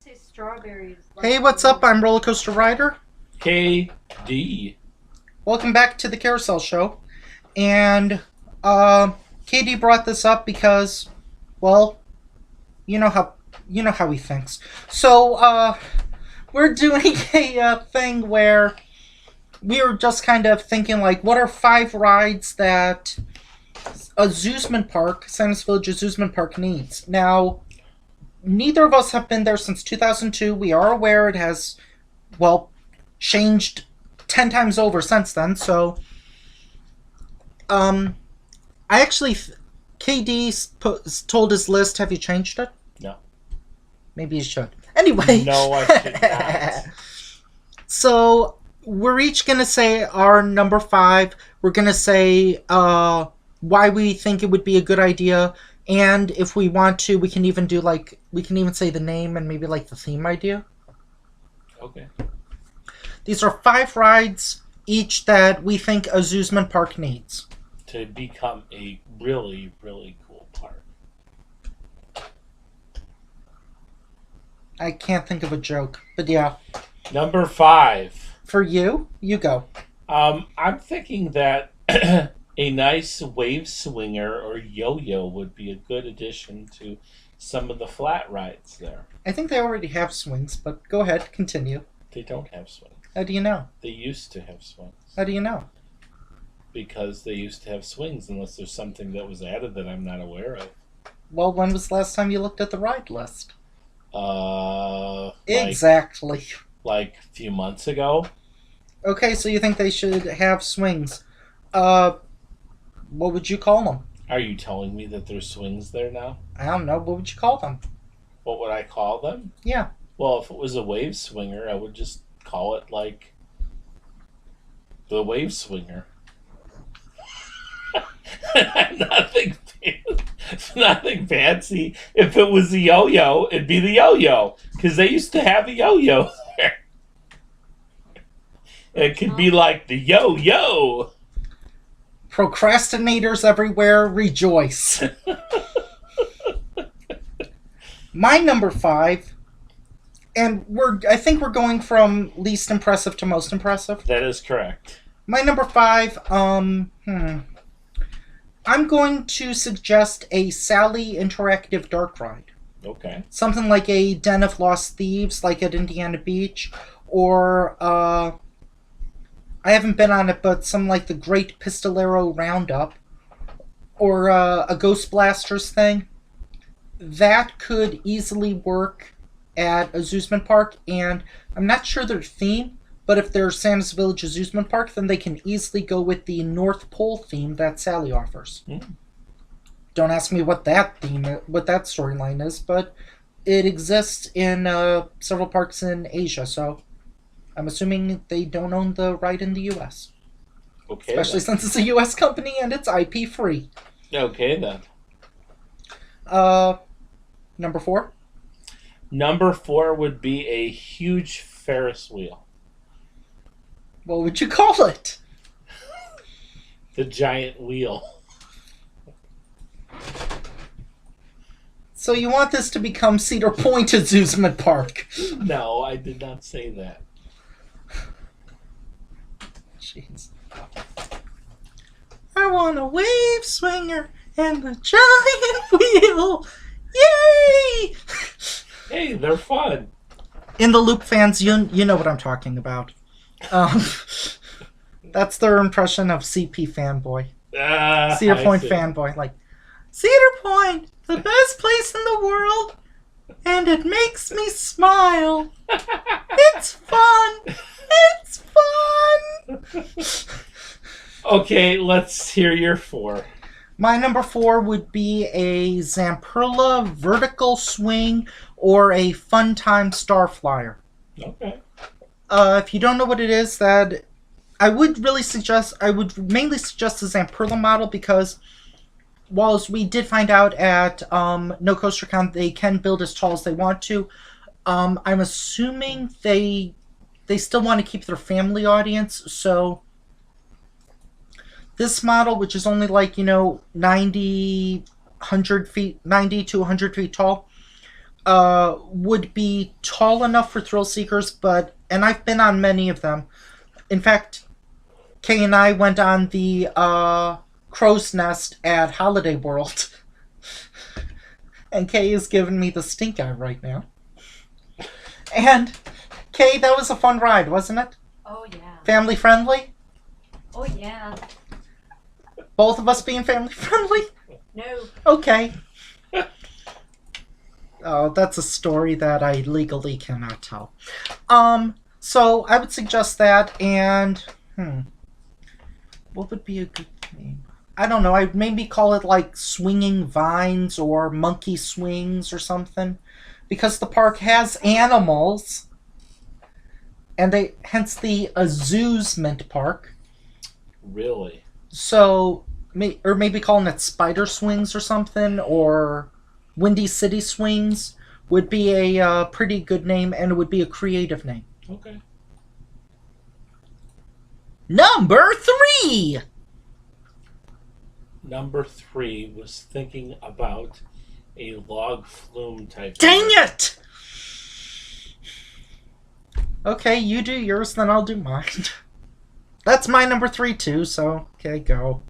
say strawberries. Hey, what's up? I'm Roller Coaster Rider. KD. Welcome back to the Carousel Show. And KD brought this up because, well, you know how he thinks. So we're doing a thing where we were just kind of thinking like, what are 5 rides that aZoosment Park, Santa's Village aZoosement Park needs? Now, neither of us have been there since 2002. We are aware it has, well, changed 10 times over since then. So, I actually, KD told his list. Have you changed it? No. Maybe you should. Anyway. No, I should not. So, we're each going to say our number 5. We're going to say why we think it would be a good idea. And if we want to, we can even do we can even say the name and maybe the theme idea. Okay. These are 5 rides each that we think aZoosment Park needs To become a really, really cool park. I can't think of a joke, but yeah. Number 5. For you, you go. I'm thinking that a nice wave swinger or yo-yo would be a good addition to some of the flat rides there. I think they already have swings, but go ahead, continue. They don't have swings. How do you know? They used to have swings. How do you know? Because they used to have swings, unless there's something that was added that I'm not aware of. Well, when was the last time you looked at the ride list? Exactly. Like a few months ago. Okay, so you think they should have swings. What would you call them? Are you telling me that there's swings there now? I don't know. What would you call them? What would I call them? Yeah. Well, if it was a wave swinger, I would just call it the wave swinger. Nothing fancy. If it was a yo-yo, it'd be the yo-yo. Because they used to have a yo-yo there. It could be like the yo-yo. Procrastinators everywhere, rejoice. My number 5, and I think we're going from least impressive to most impressive. That is correct. My number 5, I'm going to suggest a Sally interactive dark ride. Okay. Something like a Den of Lost Thieves, like at Indiana Beach, or I haven't been on it, but some like the Great Pistolero Roundup, or a Ghost Blasters thing. That could easily work at aZoosment Park, and I'm not sure their theme, but if they're Santa's Village aZoosment Park, then they can easily go with the North Pole theme that Sally offers. Mm. Don't ask me what that storyline is, but it exists in several parks in Asia, so I'm assuming they don't own the right in the U.S. Okay. Especially since it's a U.S. company and it's IP free. Okay, then. Number 4? Number 4 would be a huge Ferris wheel. What would you call it? The giant wheel. So you want this to become Cedar Point aZoosment Park? No, I did not say that. Jeez. I want a wave swinger and a giant wheel. Yay! Hey, they're fun. In the Loop fans, you know what I'm talking about. That's their impression of CP fanboy. Cedar Point fanboy. Like, Cedar Point, the best place in the world, and it makes me smile. It's fun. It's fun. Okay, let's hear your 4. My number 4 would be a Zamperla vertical swing or a Fun Time Star Flyer. Okay. If you don't know what it is, that I would mainly suggest the Zamperla model because whilst we did find out at No Coaster Con they can build as tall as they want to, I'm assuming they still want to keep their family audience, so this model, which is only 90 to 100 feet tall, would be tall enough for thrill seekers, and I've been on many of them. In fact, Kay and I went on the crow's nest at Holiday World. And Kay is giving me the stink eye right now. And Kay, that was a fun ride, wasn't it? Oh, yeah. Family friendly? Oh, yeah. Both of us being family friendly? No. Okay. Oh, that's a story that I legally cannot tell. So I would suggest that, and what would be a good name? I don't know. I'd maybe call it like Swinging Vines or Monkey Swings or something, because the park has animals, and hence the aZoosment Park. Really? So, or maybe calling it Spider Swings or something, or Windy City Swings would be a pretty good name, and it would be a creative name. Okay. Number 3! Number 3 was thinking about a log flume type. Dang it! Okay, you do yours, then I'll do mine. That's my number 3 too, so okay, go.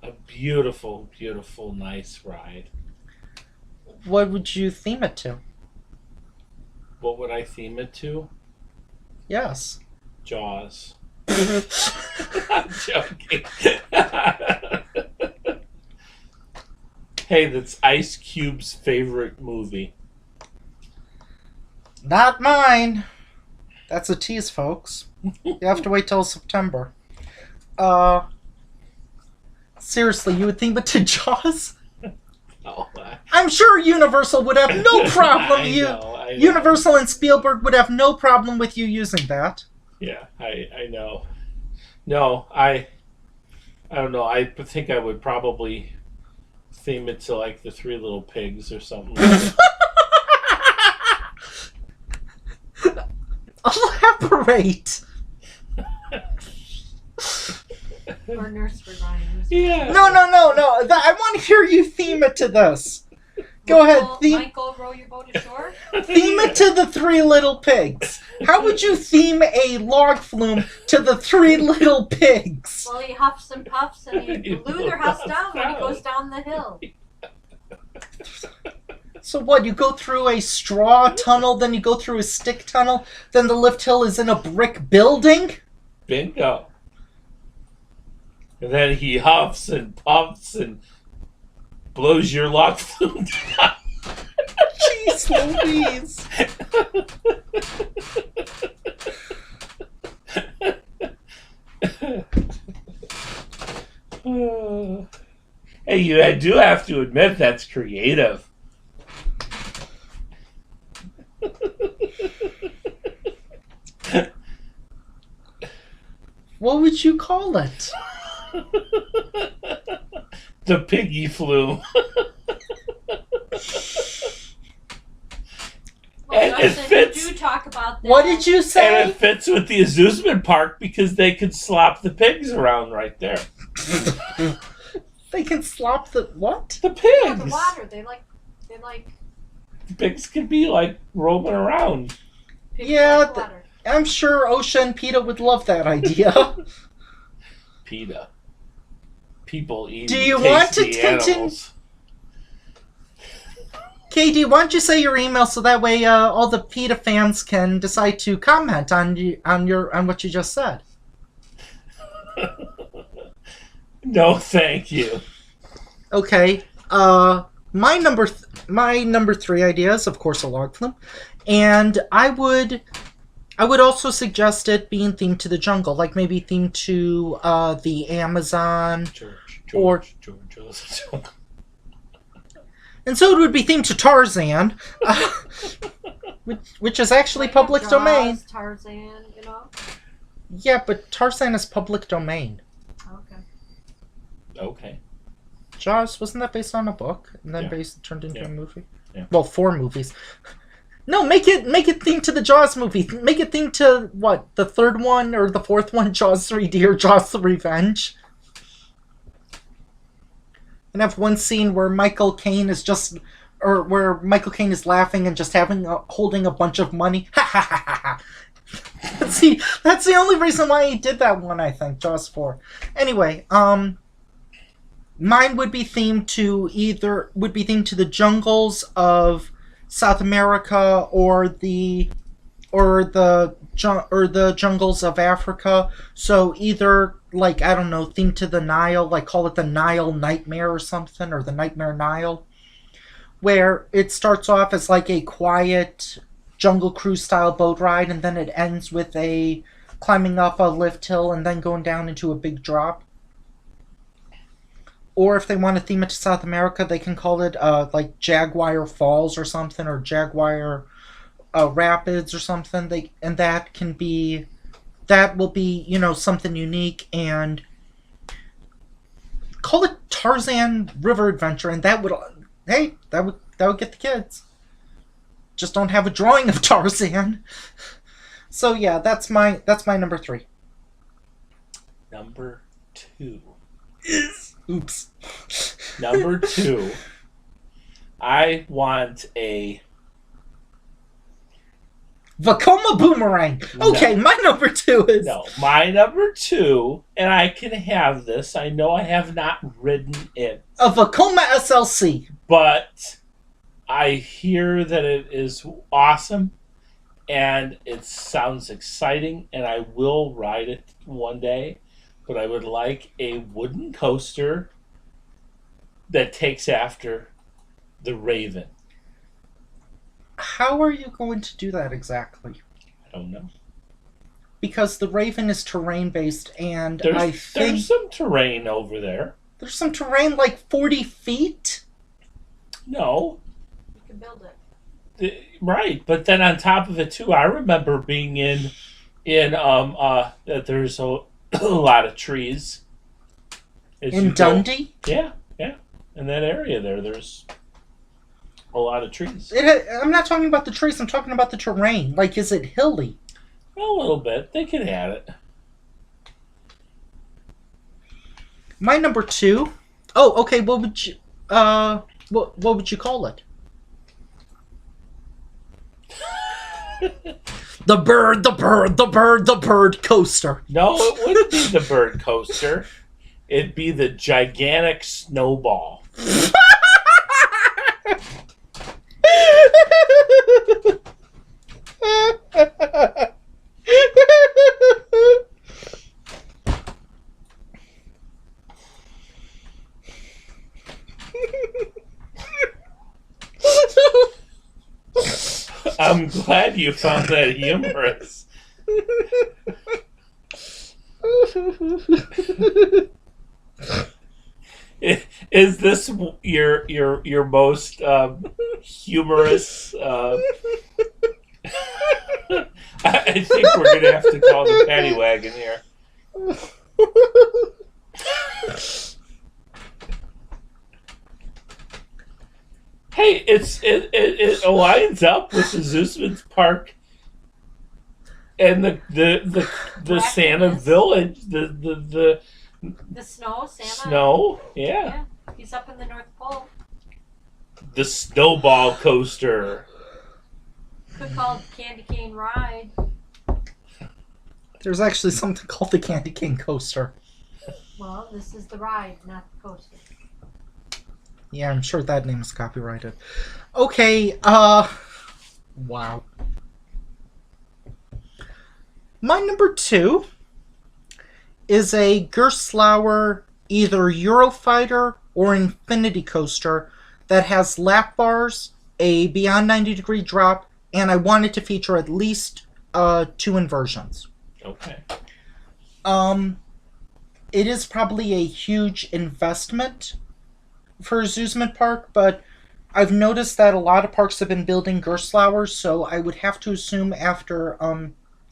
A beautiful, beautiful, nice ride. What would you theme it to? What would I theme it to? Yes. Jaws. I'm joking. Hey, that's Ice Cube's favorite movie. Not mine. That's a tease, folks. You have to wait till September. Seriously, you would theme it to Jaws? Oh, I'm sure Universal would have no problem. I know. Universal and Spielberg would have no problem with you using that. Yeah, I know. No, I don't know. I think I would probably theme it to like the Three Little Pigs or something like that. Elaborate. Or nursery rhymes. Yeah. No. I want to hear you theme it to this. Go ahead. Michael, row your boat ashore? Theme it to the Three Little Pigs. How would you theme a log flume to the Three Little Pigs? Well, he huffs and puffs and he Luther huffs down when he goes down the hill. So what, you go through a straw tunnel, then you go through a stick tunnel, then the lift hill is in a brick building? Bingo. And then he huffs and puffs and blows your log flume down. Jeez Louise. Hey, you do have to admit that's creative. What would you call it? The piggy flume. Well, And it Justin, fits. you do talk about that. What did you And say? it fits with the aZoosment Park because they could slop the pigs around right there. They can slop the what? The Yeah, the pigs. water. They like The pigs can be like roaming around. pigs Yeah, like water. I'm sure OSHA and PETA would love that idea. PETA. People eating Do you want to tasty continue- animals. KD, why don't you say your email so that way all the PETA fans can decide to comment on what you just said. No, thank you. Okay. My number 3 idea is, of course, a log flume, and I would also suggest it being themed to the jungle, like maybe themed to the Amazon, George. and so it would be themed to Tarzan, which is actually Like public Jaws, domain. Tarzan, you know? Yeah, but Tarzan is public domain. Okay. Okay. Jaws, wasn't that based on a book and then Yeah. turned into Yeah. a movie? Yeah. Well, 4 movies. No, make it themed to the Jaws movie. Make it themed to what, the 3rd one or the 4th one, Jaws 3D or Jaws the Revenge. And have one scene where Michael Caine is just or where Michael Caine is laughing and just holding a bunch of money. Ha ha ha ha ha. That's the only reason why he did that one, I think. Jaws 4. Anyway, mine would be themed to the jungles of South America or the jungles of Africa. So either, like, I don't know, themed to the Nile, like call it the Nile Nightmare or something, or the Nightmare Nile, where it starts off as like a quiet Jungle Cruise style boat ride, and then it ends with a climbing up a lift hill and then going down into a big drop. Or if they want to theme it to South America, they can call it like Jaguar Falls or something, or Jaguar Rapids or something. That will be, you know, something unique, and call it Tarzan River Adventure, and that would get the kids. Just don't have a drawing of Tarzan. So yeah, that's my number 3. Number 2. Oops. Number 2. I want a Vekoma Boomerang. Okay, No. my number 2 is... No, my number 2, and I can have this. I know I have not ridden it. A Vekoma SLC. But I hear that it is awesome, and it sounds exciting, and I will ride it one day. But I would like a wooden coaster that takes after the Raven. How are you going to do that exactly? I don't know. Because the Raven is terrain-based, and There's some terrain over there. There's some terrain like 40 feet? No. You can build it. Right, but then on top of it too, I remember being in that there's a lot of trees. In Dundee? Yeah, in that area there's a lot of trees. I'm not talking about the trees, I'm talking about the terrain. Like, is it hilly? A little bit. They can add it. My number 2. Oh, okay. What would you call it? The bird coaster. No, it wouldn't be the bird coaster. It'd be the gigantic snowball. I'm glad you found that humorous. Is this your most humorous? I think we're gonna have to call the paddy wagon here. Hey, it lines up with the aZoosment Park and the Santa Village, the snow, Santa. snow, yeah. He's up in the North Pole. The snowball coaster. Could call it Candy Cane Ride. There's actually something called the Candy Cane Coaster. Well, this is the ride, not the coaster. Yeah, I'm sure that name is copyrighted. Okay, wow. My number 2 is a Gerstlauer either Eurofighter or Infinity Coaster that has lap bars, a beyond 90-degree drop, and I want it to feature at least 2 inversions. Okay. It is probably a huge investment for aZoosment Park, but I've noticed that a lot of parks have been building Gerstlauers, so I would have to assume after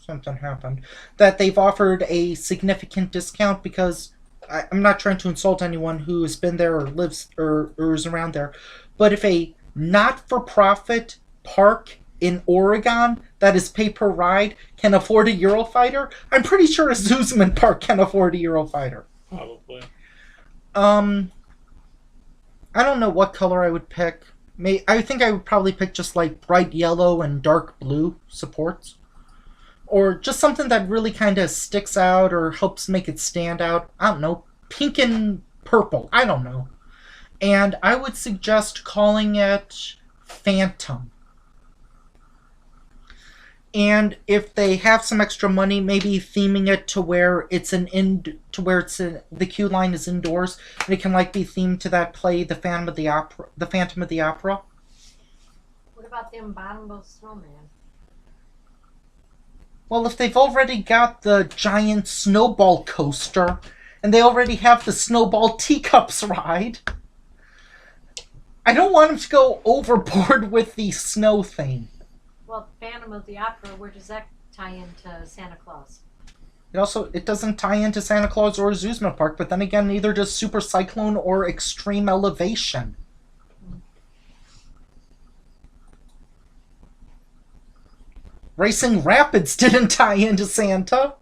something happened that they've offered a significant discount, because I'm not trying to insult anyone who has been there or lives or is around there, but if a not-for-profit park in Oregon that is pay per ride can afford a Eurofighter, I'm pretty sure aZoosment Park can afford a Eurofighter. Probably. I don't know what color I would pick. I think I would probably pick just like bright yellow and dark blue supports. Or just something that really kind of sticks out or helps make it stand out. I don't know. Pink and purple. I don't know. And I would suggest calling it Phantom. And if they have some extra money, maybe theming it to where the queue line is indoors, and it can like be themed to that play, The Phantom of the Opera. What about the Abominable Snowman? Well, if they've already got the giant snowball coaster, and they already have the snowball teacups ride, I don't want them to go overboard with the snow thing. Well, Phantom of the Opera, where does that tie into Santa Claus? It doesn't tie into Santa Claus or aZoosment Park, but then again, neither does Super Cyclone or Extreme Elevation. Racing Rapids didn't tie into Santa.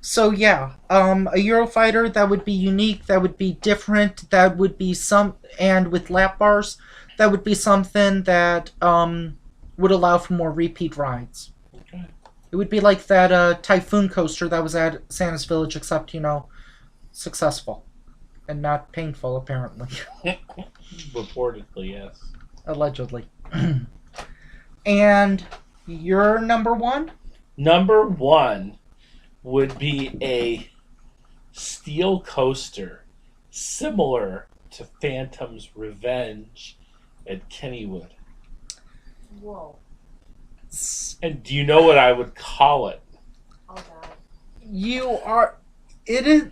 So yeah, a Eurofighter that would be unique, that would be different, that would be and with lap bars, that would be something that would allow for more repeat rides. Okay. It would be like that Typhoon coaster that was at Santa's Village, except, successful. And not painful, apparently. Reportedly, yes. Allegedly. And your number one? Number one would be a steel coaster similar to Phantom's Revenge at Kennywood. Whoa. And do you know what I would call it? Oh, God.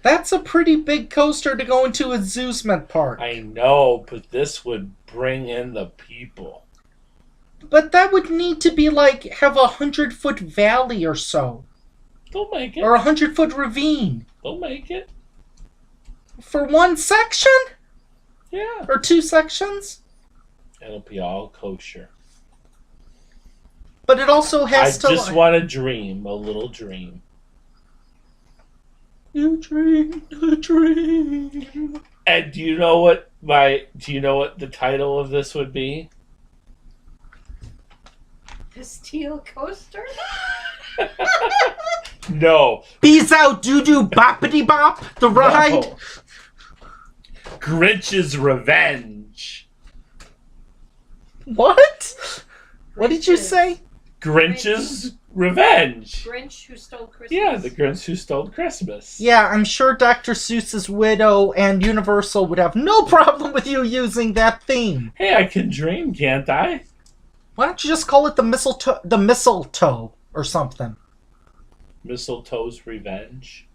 That's a pretty big coaster to go into a aZoosment Park. I know, but this would bring in the people. But that would need to be have 100-foot valley or so. They'll make it. Or 100-foot ravine. They'll make it. For one section? Yeah. Or two sections? It'll be all kosher. But it also has I just want to dream, a little dream. You dream a dream. And do you know what the title of this would be? The steel coaster? No. Peace out, doo-doo, boppity bop, the ride. No. Grinch's Revenge. What? What did you say? Grinch's Revenge. Grinch Who Stole Christmas? Yeah, the Grinch Who Stole Christmas. Yeah, I'm sure Dr. Seuss's widow and Universal would have no problem with you using that theme. Hey, I can dream, can't I? Why don't you just call it the mistletoe or something? Mistletoe's Revenge.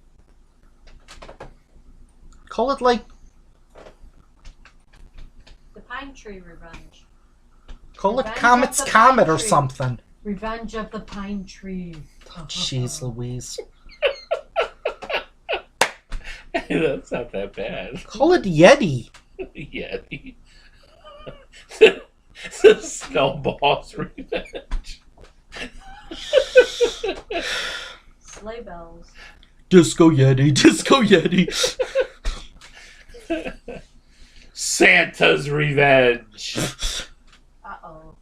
Call it like... The Pine Tree Revenge. Call it Revenge Comet's of the Comet Pine or Tree. something. Revenge of the Pine Tree. Oh, jeez Louise. Hey, that's not that bad. Call it Yeti. Yeti. The Snowball's Revenge. Sleigh bells. Disco Yeti, Disco Yeti. Santa's Revenge. Uh-oh.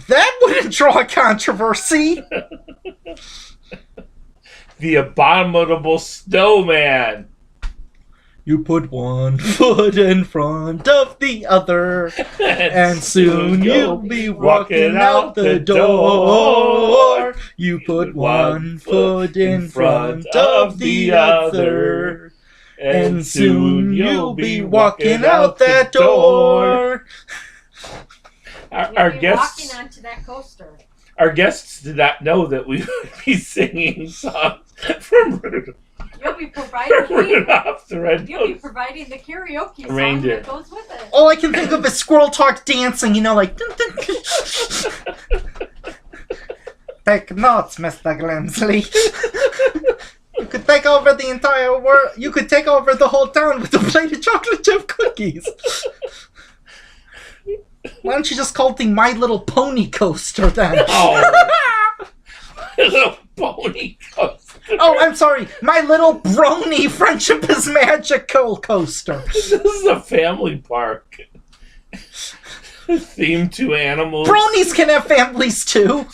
That wouldn't draw a controversy. The Abominable Snowman. You put one foot in front of the other, and soon you'll be walking out the door. You put one foot in front of the other, and soon you'll be walking out that door. Our You'll be guests, walking onto that coaster. our guests did not know that we would be singing songs from You'll be providing Rudolph the Red You'll be Nose. providing the karaoke song Reindeer. that goes with it. All I can think of is Squirrel Talk dancing, like... Dun, dun, dun. Take notes, Mr. Glensley. You could take over the entire world. You could take over the whole town with a plate of chocolate chip cookies. Why don't you just call it the My Little Pony coaster then? Oh, little pony coaster. Oh, I'm sorry. My Little Brony Friendship is Magical coaster. This is a family park. Theme to animals. Bronies can have families too.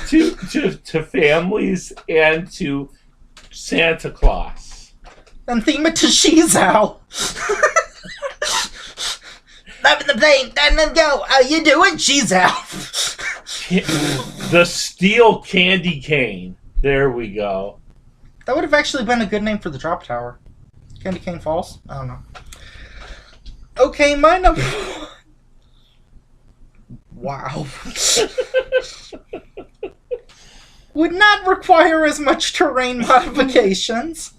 to families and to Santa Claus. And theme it to Shizao. Loving the plane, time to go. How you doing, Shizao? The Steel Candy Cane. There we go. That would have actually been a good name for the drop tower. Candy Cane Falls? I don't know. Okay, my number... Wow. Would not require as much terrain modifications.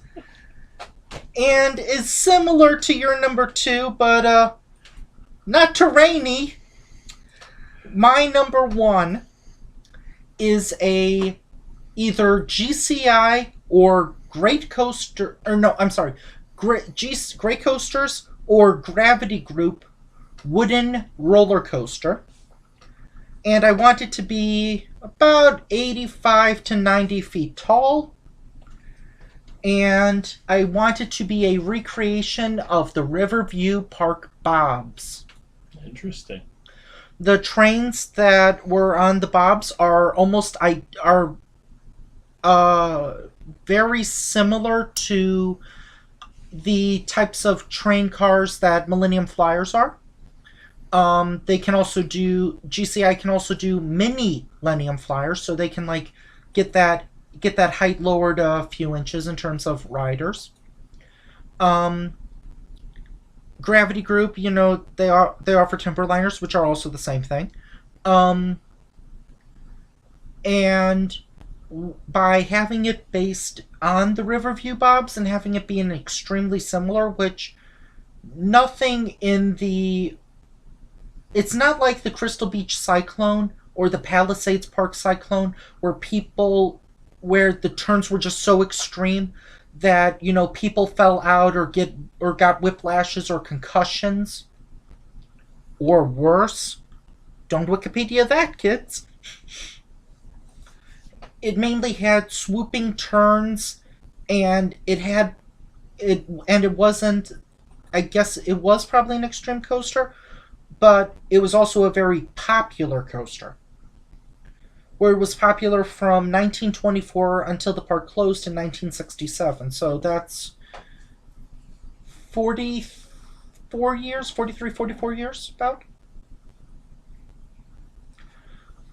And is similar to your number 2, but not terrainy. My number 1 is a either GCI or Great Coaster, or no, I'm sorry, Great Coasters or Gravity Group wooden roller coaster. And I want it to be about 85 to 90 feet tall. And I want it to be a recreation of the Riverview Park Bobs. Interesting. The trains that were on the Bobs are very similar to the types of train cars that Millennium Flyers are. They can also do GCI can also do mini Millennium Flyers, so they can like get that height lowered a few inches in terms of riders. Gravity Group, they offer Timberliners, which are also the same thing. And by having it based on the Riverview Bobs and having it be an extremely similar, which nothing in the... It's not like the Crystal Beach Cyclone or the Palisades Park Cyclone where the turns were just so extreme that, people fell out or got whiplashes or concussions. Or worse. Don't Wikipedia that, kids. It mainly had swooping turns, and it wasn't, I guess it was probably an extreme coaster, but it was also a very popular coaster. Where it was popular from 1924 until the park closed in 1967. So that's 44 years, about.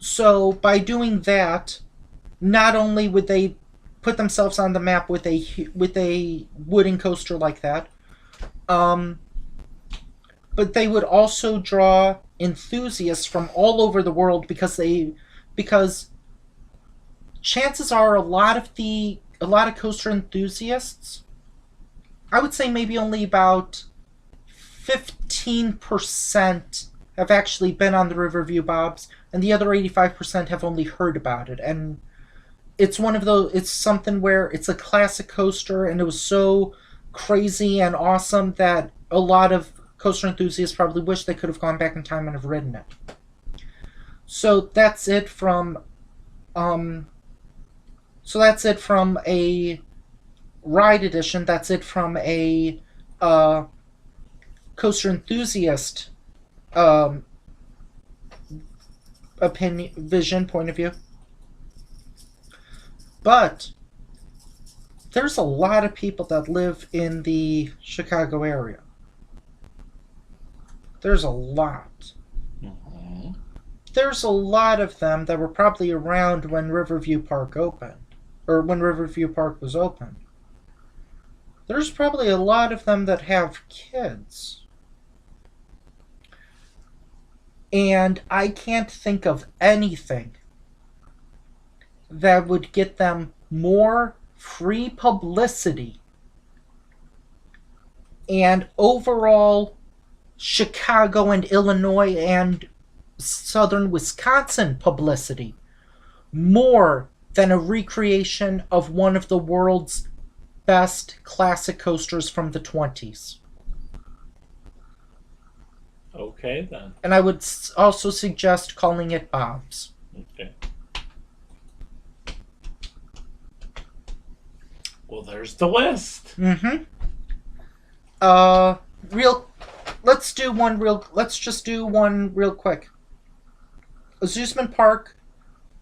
So by doing that, not only would they put themselves on the map with a wooden coaster like that, but they would also draw enthusiasts from all over the world because chances are a lot of coaster enthusiasts, I would say maybe only about 15% have actually been on the Riverview Bobs, and the other 85% have only heard about it. And it's something where it's a classic coaster, and it was so crazy and awesome that a lot of coaster enthusiasts probably wish they could have gone back in time and have ridden it. So that's it from a ride edition. That's it from a coaster enthusiast point of view. But there's a lot of people that live in the Chicago area. There's a lot. Mm-hmm. There's a lot of them that were probably around when Riverview Park opened, or when Riverview Park was open. There's probably a lot of them that have kids. And I can't think of anything that would get them more free publicity and overall Chicago and Illinois and southern Wisconsin publicity more than a recreation of one of the world's best classic coasters from the 20s. Okay, then. And I would also suggest calling it Bob's. Okay. Well, there's the list. Mm-hmm. let's just do one real quick. aZoosment Park.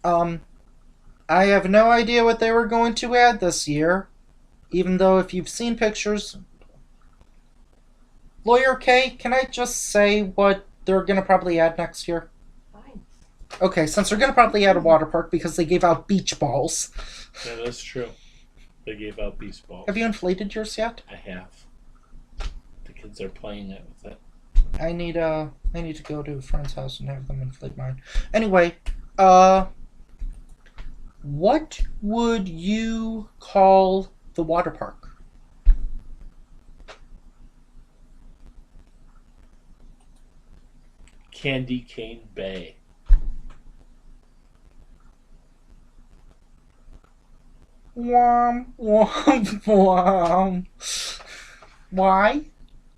I have no idea what they were going to add this year, even though if you've seen pictures. Lawyer K, can I just say what they're going to probably add next year? Fine. Okay, since they're going to probably add a water park because they gave out beach balls. Yeah, that's true. They gave out beach balls. Have you inflated yours yet? I have. The kids are playing it with it. I need to go to a friend's house and have them inflate mine. Anyway, what would you call the water park? Candy Cane Bay. Womp, womp, womp. Why?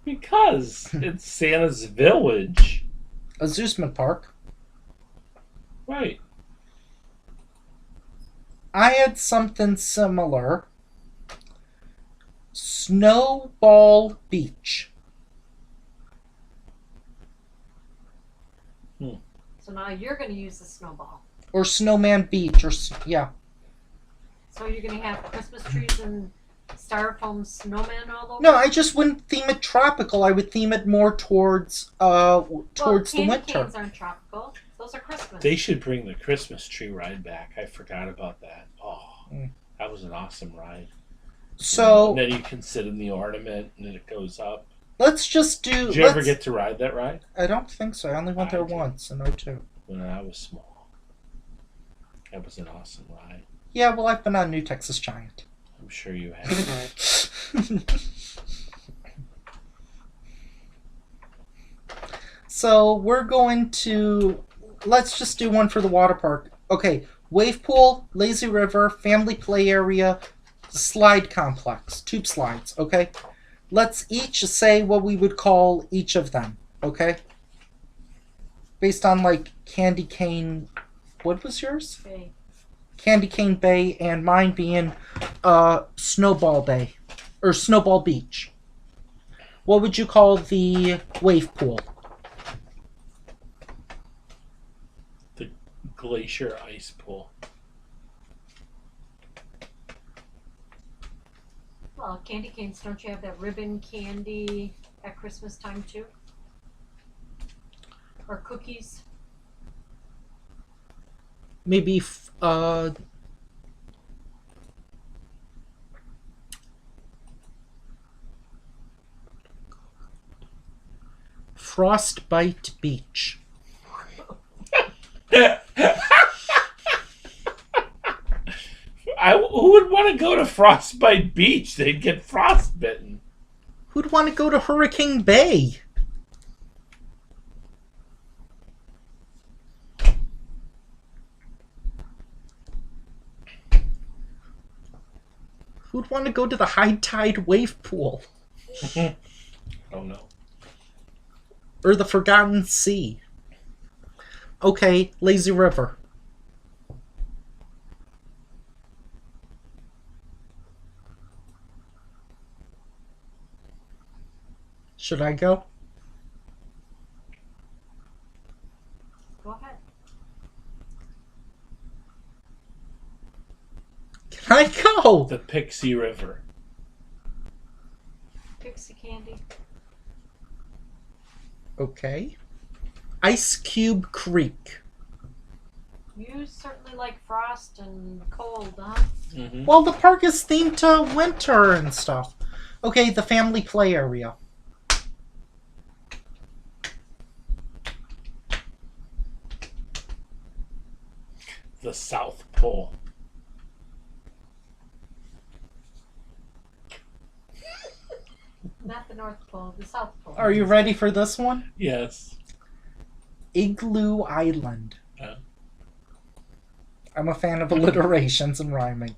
Because it's Santa's village. aZoosment Park. Right. I had something similar. Snowball Beach. So now you're going to use the snowball. Or Snowman Beach, or yeah. So you're going to have Christmas trees and styrofoam snowmen all over? No, I just wouldn't theme it tropical. I would theme it more towards the candy winter. canes aren't tropical. Those are Christmas. They should bring the Christmas tree ride back. I forgot about that. Oh, Mm. that was an awesome ride. So And then you can sit in the ornament and it goes up. let's just do. Did you ever get to ride that ride? I don't think so. I only went there I did. once in '02. When I was small. That was an awesome ride. Yeah, well, I've been on New Texas Giant. I'm sure you have. So we're going to. Let's just do one for the water park. Okay, wave pool, lazy river, family play area, slide complex, tube slides. Okay, let's each say what we would call each of them. Okay, based on like Candy Cane. What was yours? Okay. Candy Cane Bay, and mine being Snowball Bay or Snowball Beach. What would you call the wave pool? The glacier ice pool. Well, candy canes, don't you have that ribbon candy at Christmas time too? Or cookies? Maybe Frostbite Beach. Who would want to go to Frostbite Beach? They'd get frostbitten. Who'd want to go to Hurricane Bay? Who'd want to go to the high tide wave pool? Oh no. Or the Forgotten Sea? Okay, lazy river. Should I go? Go ahead. Can I go? The Pixie River. Pixie candy. Okay. Ice Cube Creek. You certainly like frost and cold, huh? Mm-hmm. Well, the park is themed to winter and stuff. Okay, the family play area. The South Pole. Not the North Pole, the South Pole. Are you ready for this one? Yes. Igloo Island. Oh. I'm a fan of alliterations and rhyming.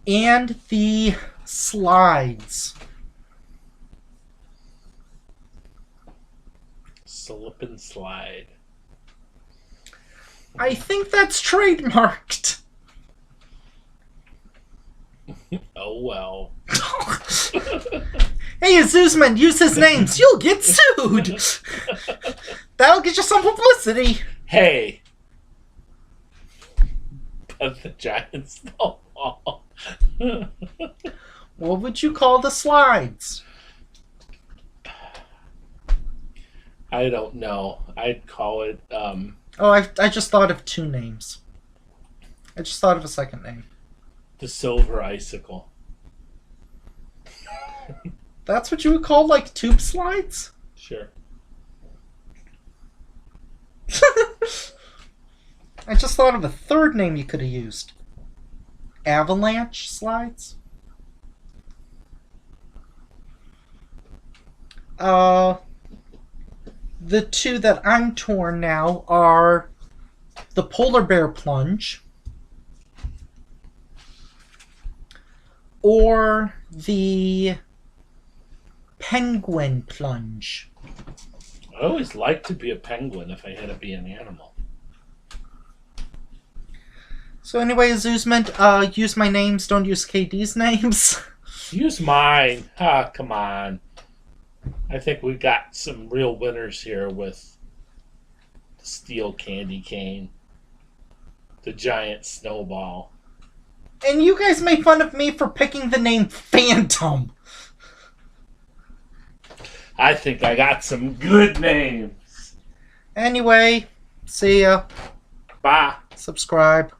And the slides. Slip and slide. I think that's trademarked. Oh well. Hey, aZoosment, use his names. You'll get sued. That'll get you some publicity. Hey. But the giant snowball. What would you call the slides? I don't know. I'd call it Oh, I just thought of 2 names. I just thought of a second name. the silver icicle. That's what you would call, like, tube slides? Sure. I just thought of a third name you could have used. Avalanche slides? The 2 that I'm torn now are the polar bear plunge or the penguin plunge. I always liked to be a penguin if I had to be an animal. So anyway, aZoosment, use my names, don't use KD's names. Use mine. Ah, come on. I think we got some real winners here with the steel candy cane, the giant snowball. And you guys made fun of me for picking the name Phantom. I think I got some good names. Anyway, see ya. Bye. Subscribe.